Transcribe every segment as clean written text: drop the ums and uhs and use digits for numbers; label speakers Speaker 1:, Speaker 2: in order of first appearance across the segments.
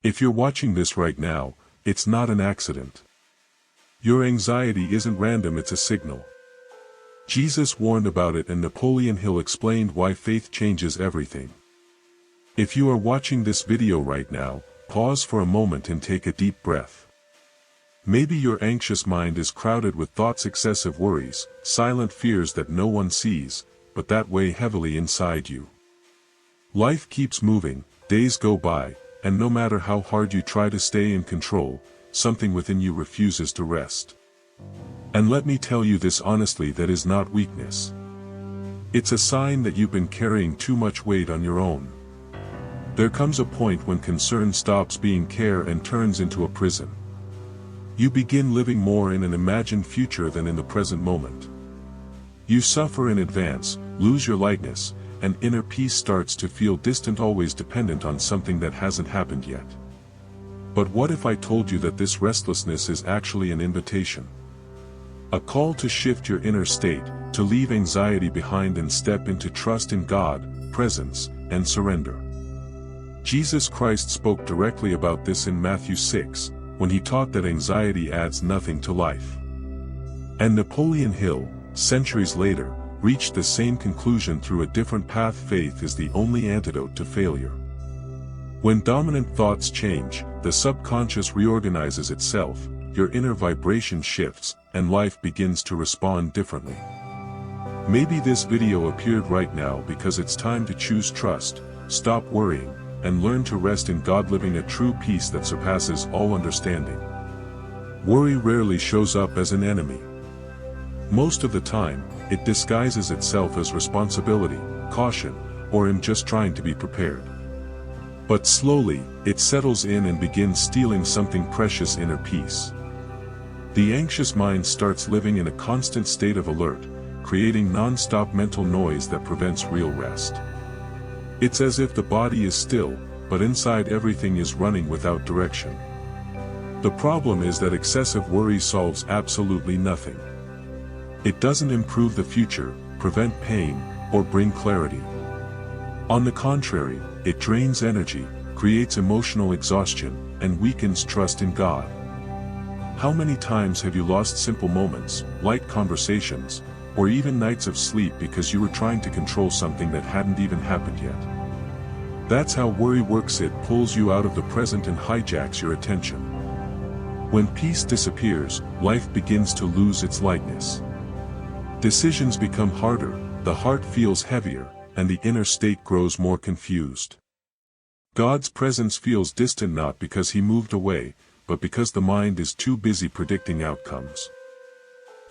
Speaker 1: If you're watching this right now, it's not an accident. Your anxiety isn't random, it's a signal. Jesus warned about it and Napoleon Hill explained why faith changes everything. If you are watching this video right now, pause for a moment and take a deep breath. Maybe your anxious mind is crowded with thoughts, excessive worries, silent fears that no one sees, but that weigh heavily inside you. Life keeps moving, days go by, and no matter how hard you try to stay in control, something within you refuses to rest. And let me tell you this honestly, that is not weakness. It's a sign that you've been carrying too much weight on your own. There comes a point when concern stops being care and turns into a prison. You begin living more in an imagined future than in the present moment. You suffer in advance, lose your lightness, and inner peace starts to feel distant, always dependent on something that hasn't happened yet. But what if I told you that this restlessness is actually an invitation? A call to shift your inner state, to leave anxiety behind and step into trust in God, presence, and surrender. Jesus Christ spoke directly about this in Matthew 6, when he taught that anxiety adds nothing to life. And Napoleon Hill, centuries later, reached the same conclusion through a different path. Faith is the only antidote to failure. When dominant thoughts change, the subconscious reorganizes itself, your inner vibration shifts, and life begins to respond differently. Maybe this video appeared right now because it's time to choose trust, stop worrying, and learn to rest in God, living a true peace that surpasses all understanding. Worry rarely shows up as an enemy. Most of the time, it disguises itself as responsibility, caution, or I'm just trying to be prepared. But slowly, it settles in and begins stealing something precious: inner peace. The anxious mind starts living in a constant state of alert, creating non-stop mental noise that prevents real rest. It's as if the body is still, but inside everything is running without direction. The problem is that excessive worry solves absolutely nothing. It doesn't improve the future, prevent pain, or bring clarity. On the contrary, it drains energy, creates emotional exhaustion, and weakens trust in God. How many times have you lost simple moments, light conversations, or even nights of sleep because you were trying to control something that hadn't even happened yet? That's how worry works. It pulls you out of the present and hijacks your attention. When peace disappears, life begins to lose its lightness. Decisions become harder, the heart feels heavier, and the inner state grows more confused. God's presence feels distant, not because he moved away, but because the mind is too busy predicting outcomes.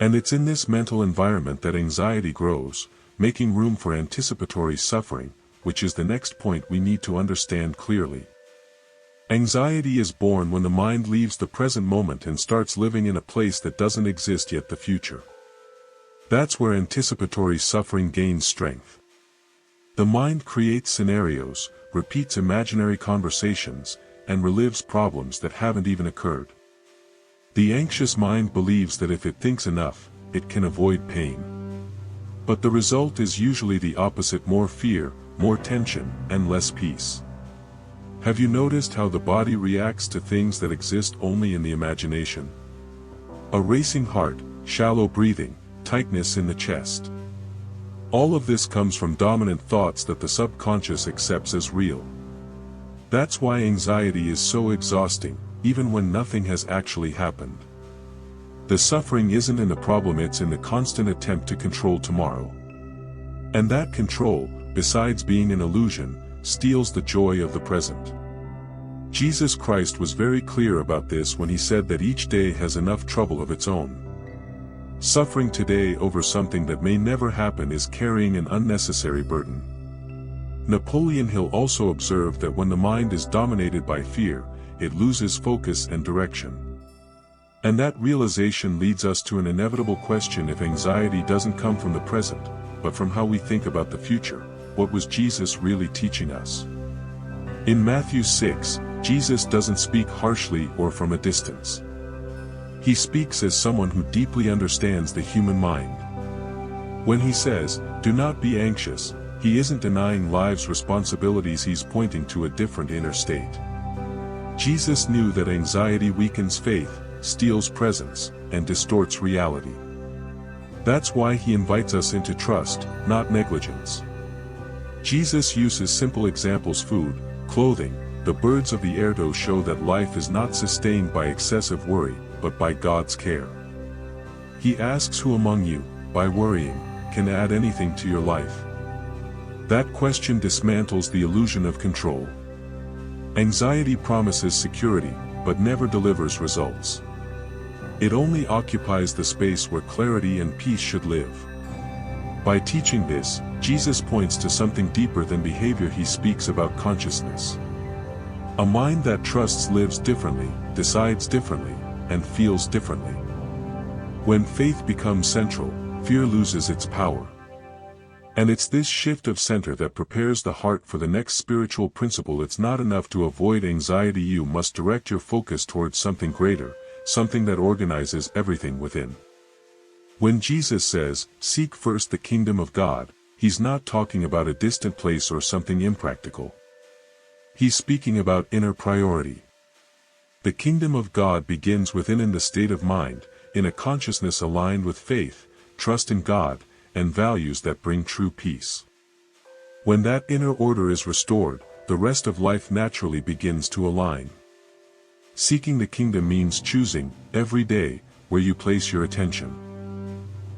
Speaker 1: And it's in this mental environment that anxiety grows, making room for anticipatory suffering, which is the next point we need to understand clearly. Anxiety is born when the mind leaves the present moment and starts living in a place that doesn't exist yet, the future. That's where anticipatory suffering gains strength. The mind creates scenarios, repeats imaginary conversations, and relives problems that haven't even occurred. The anxious mind believes that if it thinks enough, it can avoid pain. But the result is usually the opposite: more fear, more tension, and less peace. Have you noticed how the body reacts to things that exist only in the imagination? A racing heart, shallow breathing, tightness in the chest. All of this comes from dominant thoughts that the subconscious accepts as real. That's why anxiety is so exhausting, even when nothing has actually happened. The suffering isn't in the problem, it's in the constant attempt to control tomorrow. And that control, besides being an illusion, steals the joy of the present. Jesus Christ was very clear about this when he said that each day has enough trouble of its own. Suffering today over something that may never happen is carrying an unnecessary burden. Napoleon Hill also observed that when the mind is dominated by fear, it loses focus and direction. And that realization leads us to an inevitable question: if anxiety doesn't come from the present, but from how we think about the future, what was Jesus really teaching us? In Matthew 6, Jesus doesn't speak harshly or from a distance. He speaks as someone who deeply understands the human mind. When he says, "Do not be anxious," he isn't denying life's responsibilities, he's pointing to a different inner state. Jesus knew that anxiety weakens faith, steals presence, and distorts reality. That's why he invites us into trust, not negligence. Jesus uses simple examples: food, clothing, the birds of the air to show that life is not sustained by excessive worry, but by God's care. He asks, who among you, by worrying, can add anything to your life? That question dismantles the illusion of control. Anxiety promises security, but never delivers results. It only occupies the space where clarity and peace should live. By teaching this, Jesus points to something deeper than behavior. He speaks about consciousness. A mind that trusts lives differently, decides differently, and feels differently. When faith becomes central, fear loses its power. And it's this shift of center that prepares the heart for the next spiritual principle. It's not enough to avoid anxiety. You must direct your focus towards something greater, something that organizes everything within. When Jesus says, "Seek first the kingdom of God," he's not talking about a distant place or something impractical. He's speaking about inner priority. The kingdom of God begins within, in the state of mind, in a consciousness aligned with faith, trust in God, and values that bring true peace. When that inner order is restored, the rest of life naturally begins to align. Seeking the kingdom means choosing, every day, where you place your attention.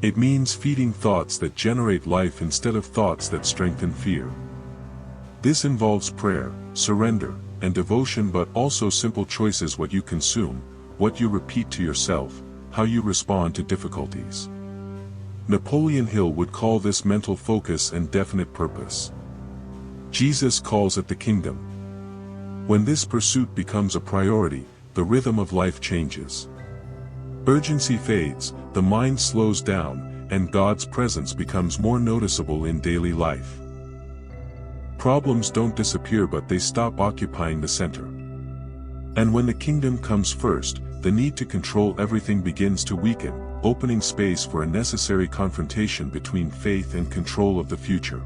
Speaker 1: It means feeding thoughts that generate life instead of thoughts that strengthen fear. This involves prayer, surrender, and devotion, but also simple choices: what you consume, what you repeat to yourself, how you respond to difficulties. Napoleon Hill would call this mental focus and definite purpose. Jesus calls it the kingdom. When this pursuit becomes a priority, the rhythm of life changes. Urgency fades, the mind slows down, and God's presence becomes more noticeable in daily life. Problems don't disappear, but they stop occupying the center. And when the kingdom comes first, the need to control everything begins to weaken, opening space for a necessary confrontation between faith and control of the future.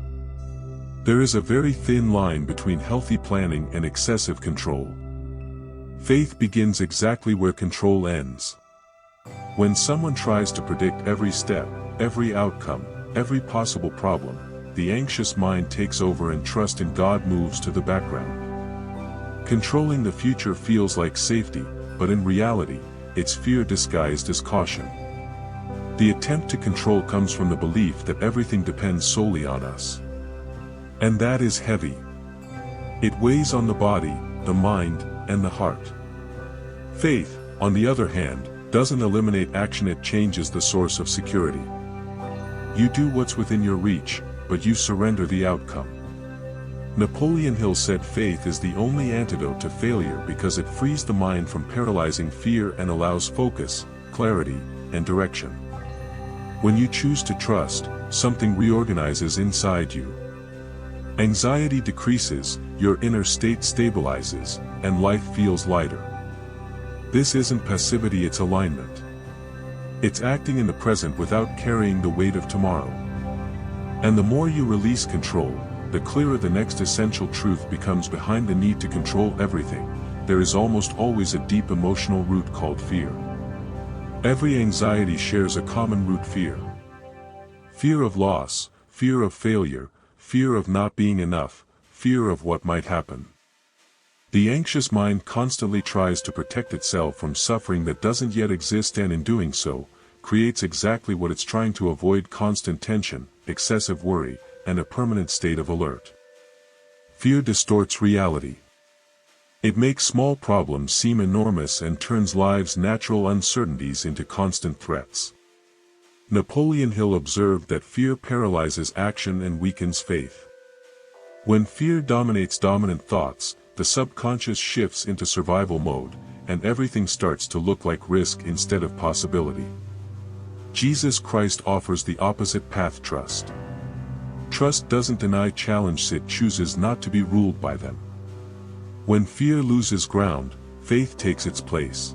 Speaker 1: There is a very thin line between healthy planning and excessive control. Faith begins exactly where control ends. When someone tries to predict every step, every outcome, every possible problem, the anxious mind takes over and trust in God moves to the background. Controlling the future feels like safety, but in reality, it's fear disguised as caution. The attempt to control comes from the belief that everything depends solely on us. And that is heavy. It weighs on the body, the mind, and the heart. Faith, on the other hand, doesn't eliminate action, it changes the source of security. You do what's within your reach, but you surrender the outcome. Napoleon Hill said faith is the only antidote to failure because it frees the mind from paralyzing fear and allows focus, clarity, and direction. When you choose to trust, something reorganizes inside you. Anxiety decreases, your inner state stabilizes, and life feels lighter. This isn't passivity, it's alignment. It's acting in the present without carrying the weight of tomorrow. And the more you release control, the clearer the next essential truth becomes. Behind the need to control everything, there is almost always a deep emotional root called fear. Every anxiety shares a common root: fear. Fear of loss, fear of failure, fear of not being enough, fear of what might happen. The anxious mind constantly tries to protect itself from suffering that doesn't yet exist, and in doing so, creates exactly what it's trying to avoid: constant tension, excessive worry, and a permanent state of alert. Fear distorts reality. It makes small problems seem enormous and turns life's natural uncertainties into constant threats. Napoleon Hill observed that fear paralyzes action and weakens faith. When fear dominates dominant thoughts, the subconscious shifts into survival mode, and everything starts to look like risk instead of possibility. Jesus Christ offers the opposite path: trust. Trust doesn't deny challenges, it chooses not to be ruled by them. When fear loses ground, faith takes its place.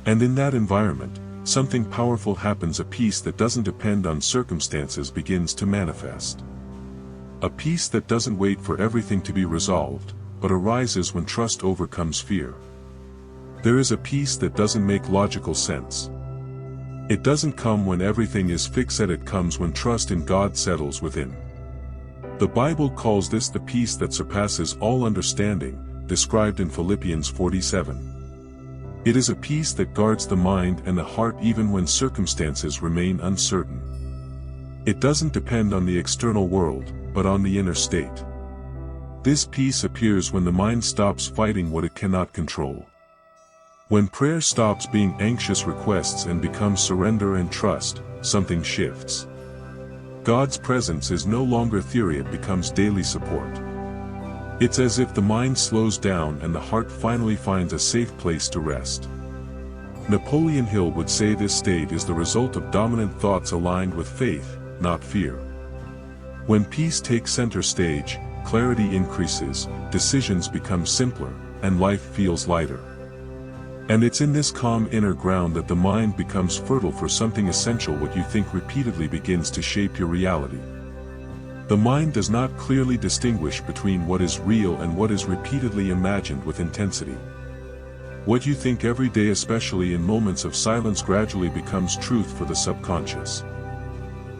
Speaker 1: And in that environment, something powerful happens: a peace that doesn't depend on circumstances begins to manifest. A peace that doesn't wait for everything to be resolved, but arises when trust overcomes fear. There is a peace that doesn't make logical sense. It doesn't come when everything is fixed, it comes when trust in God settles within. The Bible calls this the peace that surpasses all understanding, described in Philippians 4:7. It is a peace that guards the mind and the heart even when circumstances remain uncertain. It doesn't depend on the external world, but on the inner state. This peace appears when the mind stops fighting what it cannot control. When prayer stops being anxious requests and becomes surrender and trust, something shifts. God's presence is no longer theory, it becomes daily support. It's as if the mind slows down and the heart finally finds a safe place to rest. Napoleon Hill would say this state is the result of dominant thoughts aligned with faith, not fear. When peace takes center stage, clarity increases, decisions become simpler, and life feels lighter. And it's in this calm inner ground that the mind becomes fertile for something essential. What you think repeatedly begins to shape your reality. The mind does not clearly distinguish between what is real and what is repeatedly imagined with intensity. What you think every day, especially in moments of silence, gradually becomes truth for the subconscious.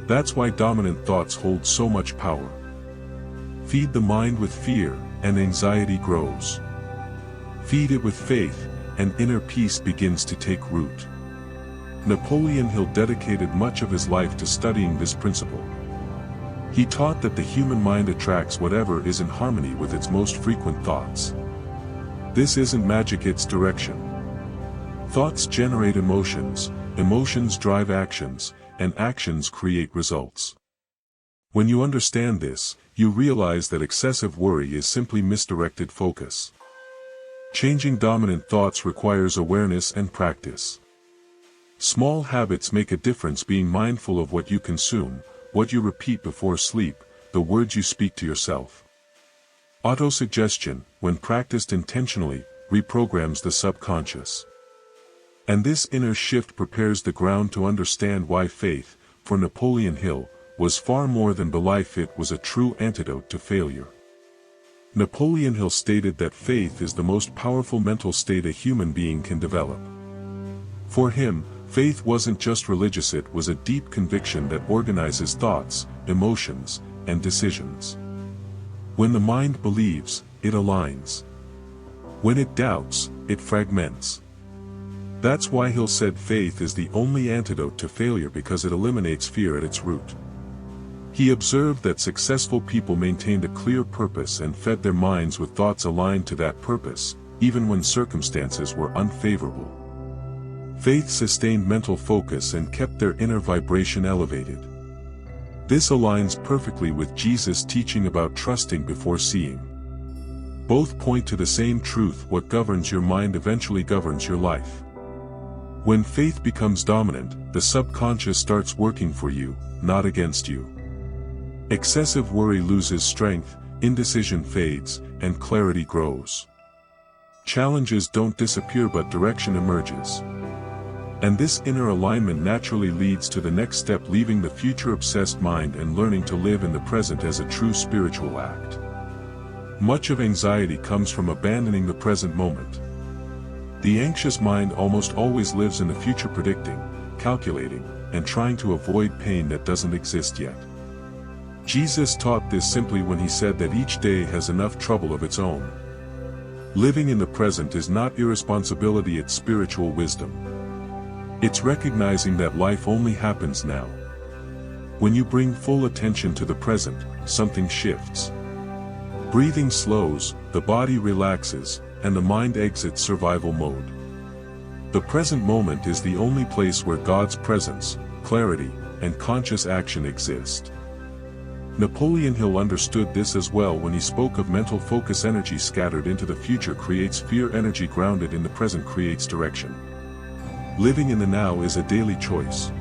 Speaker 1: That's why dominant thoughts hold so much power. Feed the mind with fear, and anxiety grows. Feed it with faith, and inner peace begins to take root. Napoleon Hill dedicated much of his life to studying this principle. He taught that the human mind attracts whatever is in harmony with its most frequent thoughts. This isn't magic, it's direction. Thoughts generate emotions, emotions drive actions, and actions create results. When you understand this, you realize that excessive worry is simply misdirected focus. Changing dominant thoughts requires awareness and practice. Small habits make a difference: being mindful of what you consume, what you repeat before sleep, the words you speak to yourself. Autosuggestion, when practiced intentionally, reprograms the subconscious. And this inner shift prepares the ground to understand why faith, for Napoleon Hill, was far more than belief. It was a true antidote to failure. Napoleon Hill stated that faith is the most powerful mental state a human being can develop. For him, faith wasn't just religious, it was a deep conviction that organizes thoughts, emotions, and decisions. When the mind believes, it aligns. When it doubts, it fragments. That's why Hill said faith is the only antidote to failure, because it eliminates fear at its root. He observed that successful people maintained a clear purpose and fed their minds with thoughts aligned to that purpose, even when circumstances were unfavorable. Faith sustained mental focus and kept their inner vibration elevated. This aligns perfectly with Jesus' teaching about trusting before seeing. Both point to the same truth: what governs your mind eventually governs your life. When faith becomes dominant, the subconscious starts working for you, not against you. Excessive worry loses strength, indecision fades, and clarity grows. Challenges don't disappear, but direction emerges. And this inner alignment naturally leads to the next step: leaving the future-obsessed mind and learning to live in the present as a true spiritual act. Much of anxiety comes from abandoning the present moment. The anxious mind almost always lives in the future, predicting, calculating, and trying to avoid pain that doesn't exist yet. Jesus taught this simply when he said that each day has enough trouble of its own. Living in the present is not irresponsibility, it's spiritual wisdom. It's recognizing that life only happens now. When you bring full attention to the present, something shifts. Breathing slows, the body relaxes, and the mind exits survival mode. The present moment is the only place where God's presence, clarity, and conscious action exist. Napoleon Hill understood this as well when he spoke of mental focus. Energy scattered into the future creates fear, energy grounded in the present creates direction. Living in the now is a daily choice.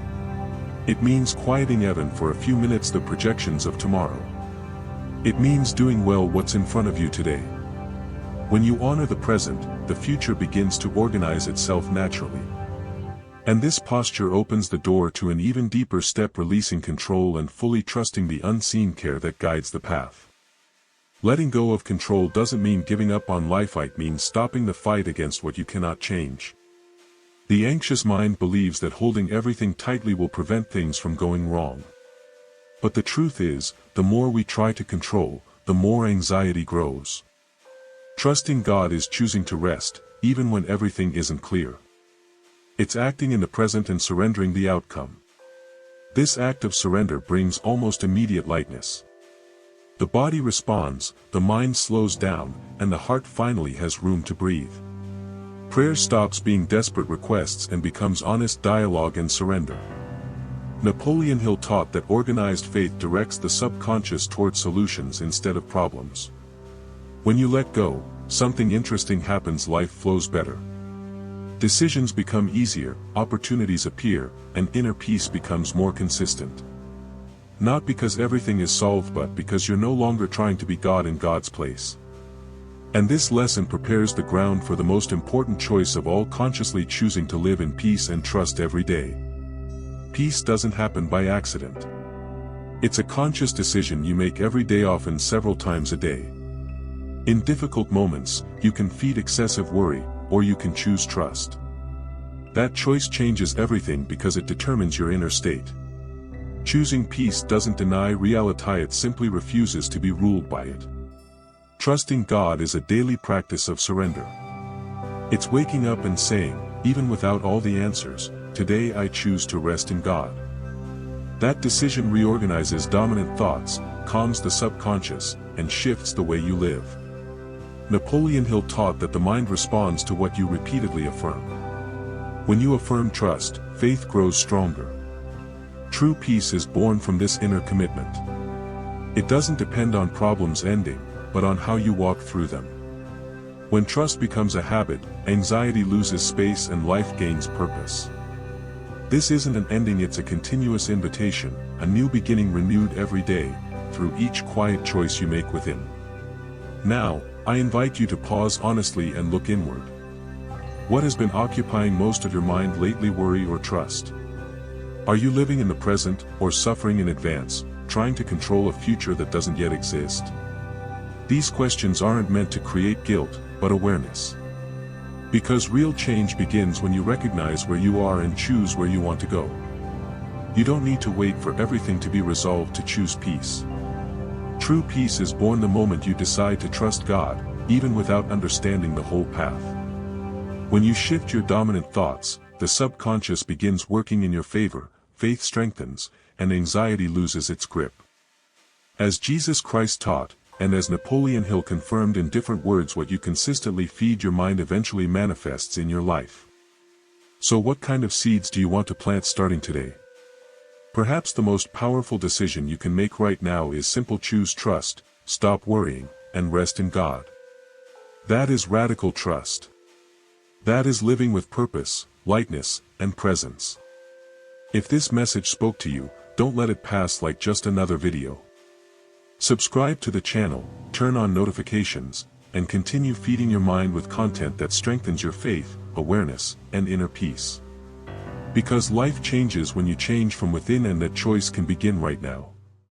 Speaker 1: It means quieting even for a few minutes the projections of tomorrow. It means doing well what's in front of you today. When you honor the present, the future begins to organize itself naturally. And this posture opens the door to an even deeper step: releasing control and fully trusting the unseen care that guides the path. Letting go of control doesn't mean giving up on life, it means stopping the fight against what you cannot change. The anxious mind believes that holding everything tightly will prevent things from going wrong. But the truth is, the more we try to control, the more anxiety grows. Trusting God is choosing to rest, even when everything isn't clear. It's acting in the present and surrendering the outcome. This act of surrender brings almost immediate lightness. The body responds, the mind slows down, and the heart finally has room to breathe. Prayer stops being desperate requests and becomes honest dialogue and surrender. Napoleon Hill taught that organized faith directs the subconscious toward solutions instead of problems. When you let go, something interesting happens. Life flows better. Decisions become easier, opportunities appear, and inner peace becomes more consistent. Not because everything is solved, but because you're no longer trying to be God in God's place. And this lesson prepares the ground for the most important choice of all: consciously choosing to live in peace and trust every day. Peace doesn't happen by accident. It's a conscious decision you make every day, often several times a day. In difficult moments, you can feed excessive worry, or you can choose trust. That choice changes everything because it determines your inner state. Choosing peace doesn't deny reality, it simply refuses to be ruled by it. Trusting God is a daily practice of surrender. It's waking up and saying, even without all the answers, today I choose to rest in God. That decision reorganizes dominant thoughts, calms the subconscious, and shifts the way you live. Napoleon Hill taught that the mind responds to what you repeatedly affirm. When you affirm trust, faith grows stronger. True peace is born from this inner commitment. It doesn't depend on problems ending, but on how you walk through them. When trust becomes a habit, anxiety loses space and life gains purpose. This isn't an ending, it's a continuous invitation, a new beginning renewed every day, through each quiet choice you make within. Now, I invite you to pause honestly and look inward. What has been occupying most of your mind lately? Worry or trust? Are you living in the present, or suffering in advance, trying to control a future that doesn't yet exist? These questions aren't meant to create guilt, but awareness. Because real change begins when you recognize where you are and choose where you want to go. You don't need to wait for everything to be resolved to choose peace. True peace is born the moment you decide to trust God, even without understanding the whole path. When you shift your dominant thoughts, the subconscious begins working in your favor, faith strengthens, and anxiety loses its grip. As Jesus Christ taught, and as Napoleon Hill confirmed in different words, what you consistently feed your mind eventually manifests in your life. So what kind of seeds do you want to plant starting today? Perhaps the most powerful decision you can make right now is simple: choose trust, stop worrying, and rest in God. That is radical trust. That is living with purpose, lightness, and presence. If this message spoke to you, don't let it pass like just another video. Subscribe to the channel, turn on notifications, and continue feeding your mind with content that strengthens your faith, awareness, and inner peace. Because life changes when you change from within, and that choice can begin right now.